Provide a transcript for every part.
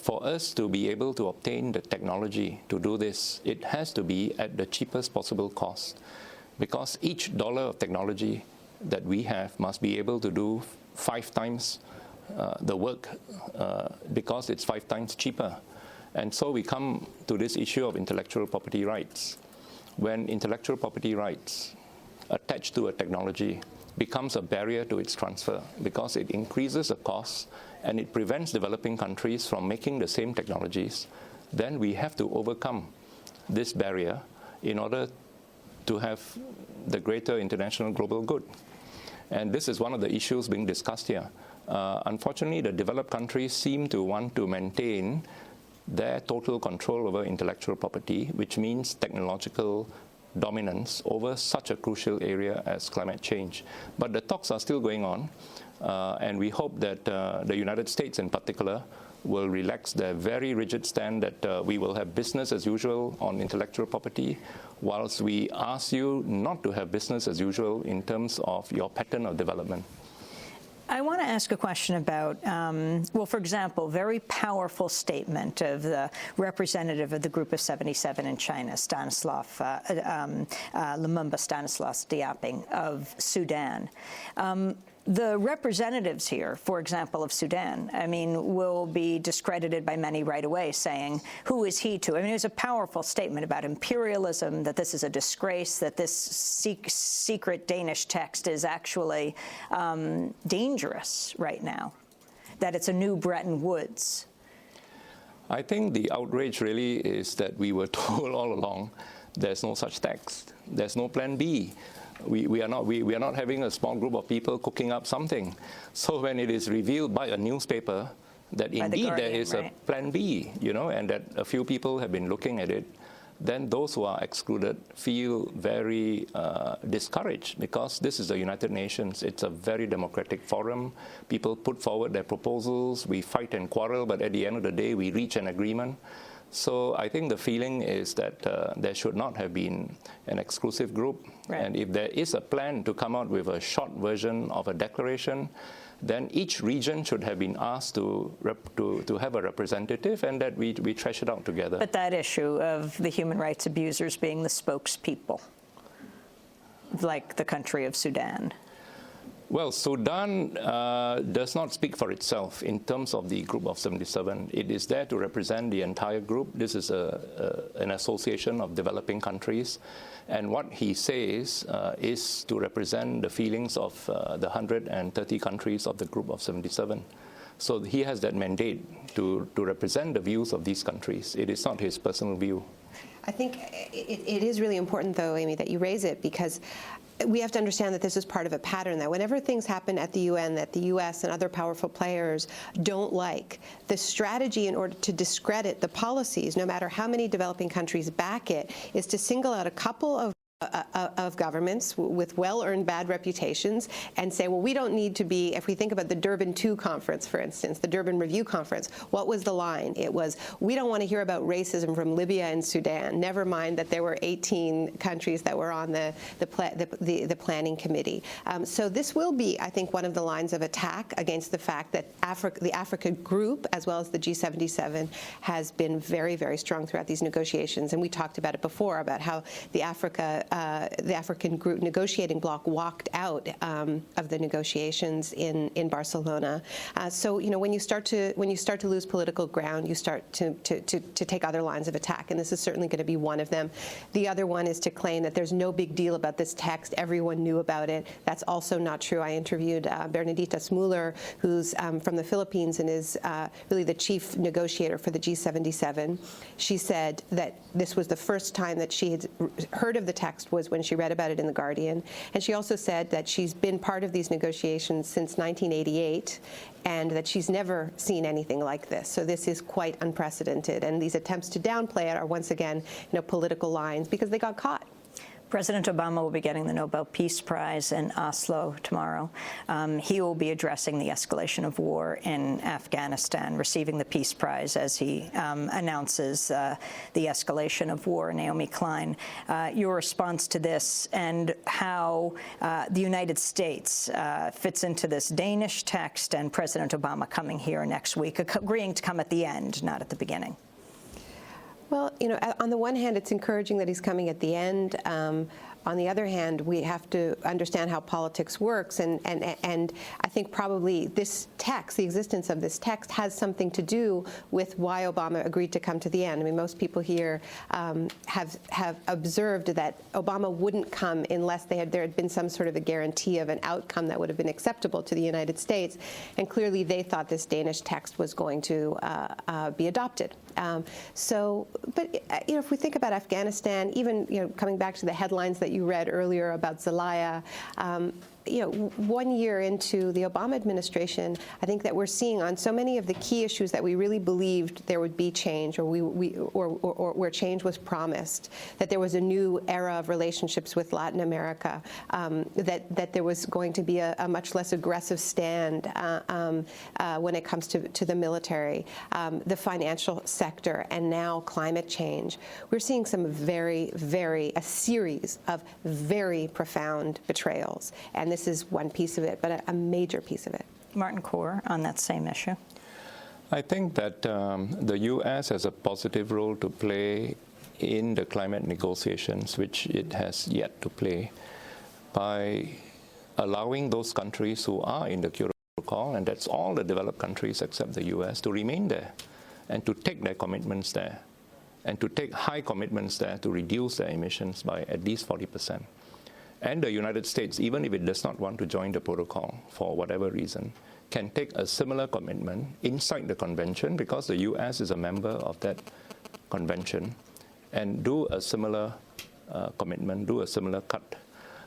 for us to be able to obtain the technology to do this, it has to be at the cheapest possible cost, because each dollar of technology that we have must be able to do 5 times the work because it's 5 times cheaper. And so we come to this issue of intellectual property rights. When intellectual property rights attached to a technology becomes a barrier to its transfer because it increases the cost and it prevents developing countries from making the same technologies, then we have to overcome this barrier in order to have the greater international global good. And this is one of the issues being discussed here. Unfortunately, the developed countries seem to want to maintain their total control over intellectual property, which means technological dominance over such a crucial area as climate change. But the talks are still going on, and we hope that the United States in particular will relax their very rigid stand that we will have business as usual on intellectual property, whilst we ask you not to have business as usual in terms of your pattern of development. I want to ask a question about, well, for example, very powerful statement of the representative of the Group of 77 in China, Lumumba Stanislas Diaping of Sudan. The representatives here, for example, of Sudan, I mean, will be discredited by many right away, saying, who is he to? I mean, it was a powerful statement about imperialism, that this is a disgrace, that this secret Danish text is actually dangerous right now, that it's a new Bretton Woods. I think the outrage really is that we were told all along there's no such text, there's no plan B. We are not having a small group of people cooking up something. So when it is revealed by a newspaper that indeed there is a plan B, you know, and that a few people have been looking at it, then those who are excluded feel very discouraged, because this is the United Nations. It's a very democratic forum. People put forward their proposals. We fight and quarrel, but at the end of the day, we reach an agreement. So I think the feeling is that there should not have been an exclusive group. Right. And if there is a plan to come out with a short version of a declaration, then each region should have been asked to have a representative, and that we thresh it out together. But that issue of the human rights abusers being the spokespeople, like the country of Sudan. Well, Sudan does not speak for itself in terms of the Group of 77. It is there to represent the entire group. This is an association of developing countries. And what he says is to represent the feelings of the 130 countries of the Group of 77. So he has that mandate to represent the views of these countries. It is not his personal view. I think it is really important, though, Amy, that you raise it, because we have to understand that this is part of a pattern, that whenever things happen at the UN that the US and other powerful players don't like, the strategy in order to discredit the policies, no matter how many developing countries back it, is to single out a couple of governments with well-earned bad reputations and say, well, we don't need to be, if we think about the Durban II conference, for instance, the Durban Review Conference, what was the line? It was, we don't want to hear about racism from Libya and Sudan, never mind that there were 18 countries that were on the planning committee. So this will be, I think, one of the lines of attack against the fact that the Africa group, as well as the G77, has been very, very strong throughout these negotiations. And we talked about it before, about how the African group negotiating bloc walked out of the negotiations in Barcelona. So you know, when you start to lose political ground, you start to take other lines of attack, and this is certainly going to be one of them. The other one is to claim that there's no big deal about this text. Everyone knew about it. That's also not true. I interviewed Bernadita Smuller, who's from the Philippines and is really the chief negotiator for the G77. She said that this was the first time that she had heard of the text was when she read about it in The Guardian. And she also said that she's been part of these negotiations since 1988 and that she's never seen anything like this. So this is quite unprecedented. And these attempts to downplay it are once again, you know, political lines because they got caught. President Obama will be getting the Nobel Peace Prize in Oslo tomorrow. He will be addressing the escalation of war in Afghanistan, receiving the Peace Prize as he announces the escalation of war. Naomi Klein, your response to this and how the United States fits into this Danish text and President Obama coming here next week, agreeing to come at the end, not at the beginning. Well, you know, on the one hand, it's encouraging that he's coming at the end. On the other hand, we have to understand how politics works, and I think probably this text, the existence of this text, has something to do with why Obama agreed to come to the end. I mean, most people here have observed that Obama wouldn't come unless there had been some sort of a guarantee of an outcome that would have been acceptable to the United States, and clearly they thought this Danish text was going to be adopted. But you know, if we think about Afghanistan, even coming back to the headlines that you read earlier about Zelaya, you know, 1 year into the Obama administration, I think that we're seeing on so many of the key issues that we really believed there would be change, or where change was promised, that there was a new era of relationships with Latin America, that there was going to be a much less aggressive stand when it comes to the military, the financial sector, and now climate change. We're seeing some a series of very profound betrayals, and this is one piece of it, but a major piece of it. Martin Khor, on that same issue. I think that the U.S. has a positive role to play in the climate negotiations, which it has yet to play, by allowing those countries who are in the Kyoto Protocol, and that's all the developed countries except the U.S., to remain there and to take their commitments there, and to take high commitments there to reduce their emissions by at least 40%. And the United States, even if it does not want to join the protocol for whatever reason, can take a similar commitment inside the convention, because the U.S. is a member of that convention, and do a similar commitment, do a similar cut.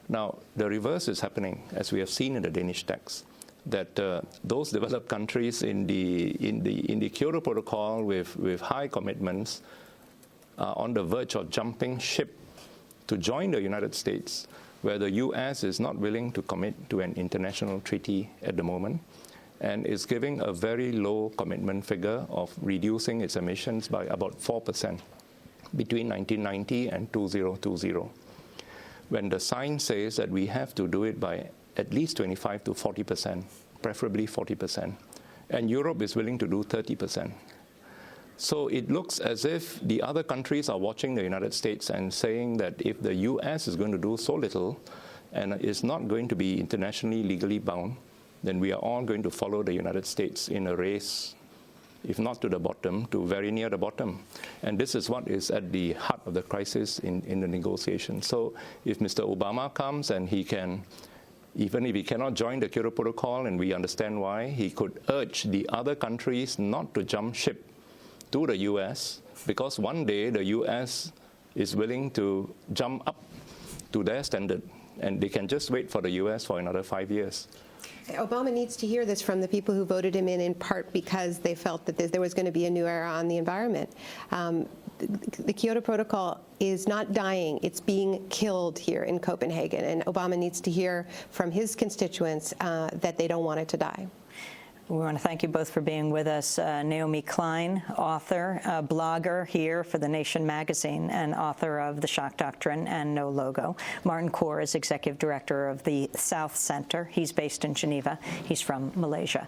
Now, the reverse is happening, as we have seen in the Danish text, that those developed countries in the Kyoto Protocol with high commitments are on the verge of jumping ship to join the United States, where the U.S. is not willing to commit to an international treaty at the moment, and is giving a very low commitment figure of reducing its emissions by about 4% between 1990 and 2020, when the science says that we have to do it by at least 25 to 40%, preferably 40%, and Europe is willing to do 30%. So it looks as if the other countries are watching the United States and saying that if the U.S. is going to do so little and is not going to be internationally legally bound, then we are all going to follow the United States in a race, if not to the bottom, to very near the bottom. And this is what is at the heart of the crisis in the negotiation. So if Mr. Obama comes and he can, even if he cannot join the Kyoto Protocol, and we understand why, he could urge the other countries not to jump ship to the U.S., because one day the U.S. is willing to jump up to their standard, and they can just wait for the U.S. for another 5 years. Obama needs to hear this from the people who voted him in part because they felt that there was going to be a new era on the environment. The Kyoto Protocol is not dying, it's being killed here in Copenhagen, and Obama needs to hear from his constituents that they don't want it to die. We want to thank you both for being with us. Naomi Klein, author, blogger here for The Nation magazine, and author of The Shock Doctrine and No Logo. Martin Khor is executive director of the South Center. He's based in Geneva. He's from Malaysia.